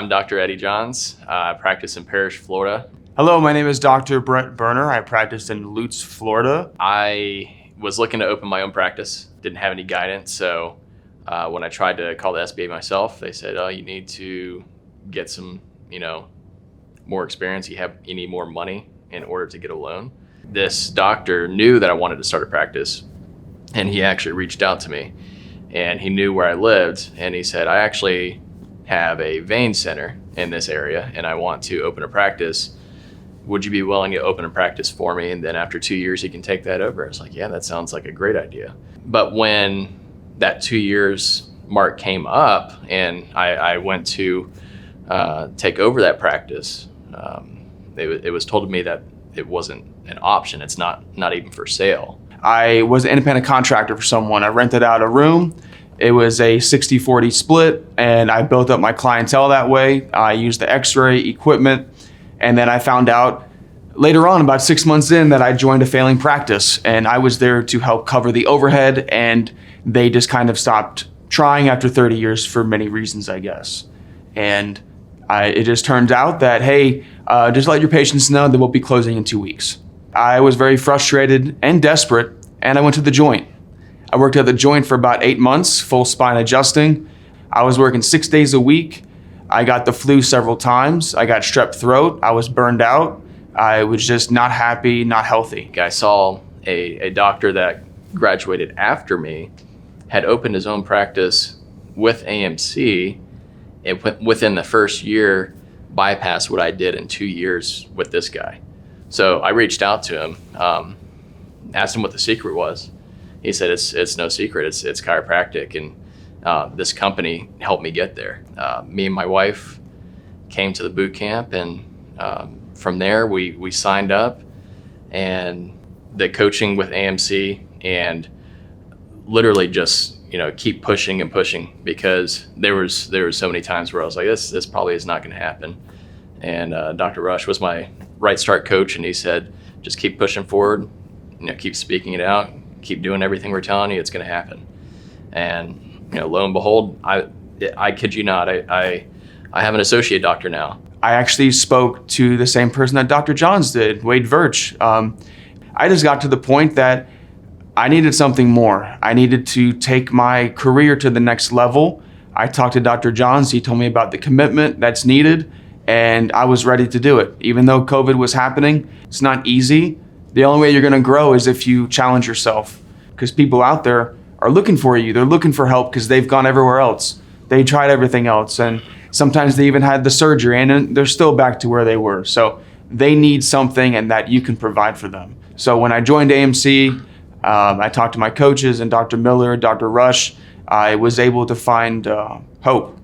I'm Dr. Eddie Johns. I practice in Parrish, Florida. Hello, my name is Dr. Berner. I practice in Lutz, Florida. I was looking to open my own practice, didn't have any guidance, so when I tried to call the SBA myself, they said, oh, you need to get some, more experience. You need more money in order to get a loan. This doctor knew that I wanted to start a practice, and he actually reached out to me, and he knew where I lived, and he said, I actually have a vein center in this area, and I want to open a practice. Would you be willing to open a practice for me? And then after 2 years, you can take that over. I was like, yeah, that sounds like a great idea. But when that 2 years mark came up and I went to take over that practice, it was told to me that it wasn't an option. It's not even for sale. I was an independent contractor for someone. I rented out a room. It was a 60-40 split, and I built up my clientele that way. I used the x-ray equipment, and then I found out later on, about 6 months in, that I joined a failing practice, and I was there to help cover the overhead, and they just kind of stopped trying after 30 years for many reasons, I guess. And it just turns out that, hey, just let your patients know that we'll be closing in 2 weeks. I was very frustrated and desperate, and I went to the joint. I worked at the joint for about 8 months, full spine adjusting. I was working 6 days a week. I got the flu several times. I got strep throat. I was burned out. I was just not happy, not healthy. I saw a doctor that graduated after me, had opened his own practice with AMC, and within the first year bypassed what I did in 2 years with this guy. So I reached out to him, asked him what the secret was. He said, it's no secret, it's chiropractic, and this company helped me get there. Me and my wife came to the boot camp, and from there we signed up, and the coaching with AMC, and literally just keep pushing and pushing, because there was so many times where I was like, this probably is not going to happen. And Dr. Rush was my right start coach, and he said, just keep pushing forward, keep speaking it out, keep doing everything we're telling you, it's going to happen. And lo and behold, I kid you not, I have an associate doctor now. I actually spoke to the same person that Dr. Johns did, Wade Virch. I just got to the point that I needed something more. I needed to take my career to the next level. I talked to Dr. Johns. He told me about the commitment that's needed, and I was ready to do it. Even though COVID was happening, it's not easy. The only way you're going to grow is if you challenge yourself, because people out there are looking for you. They're looking for help because they've gone everywhere else. They tried everything else, and sometimes they even had the surgery, and they're still back to where they were. So they need something, and that you can provide for them. So when I joined AMC, I talked to my coaches and Dr. Miller, Dr. Rush. I was able to find hope.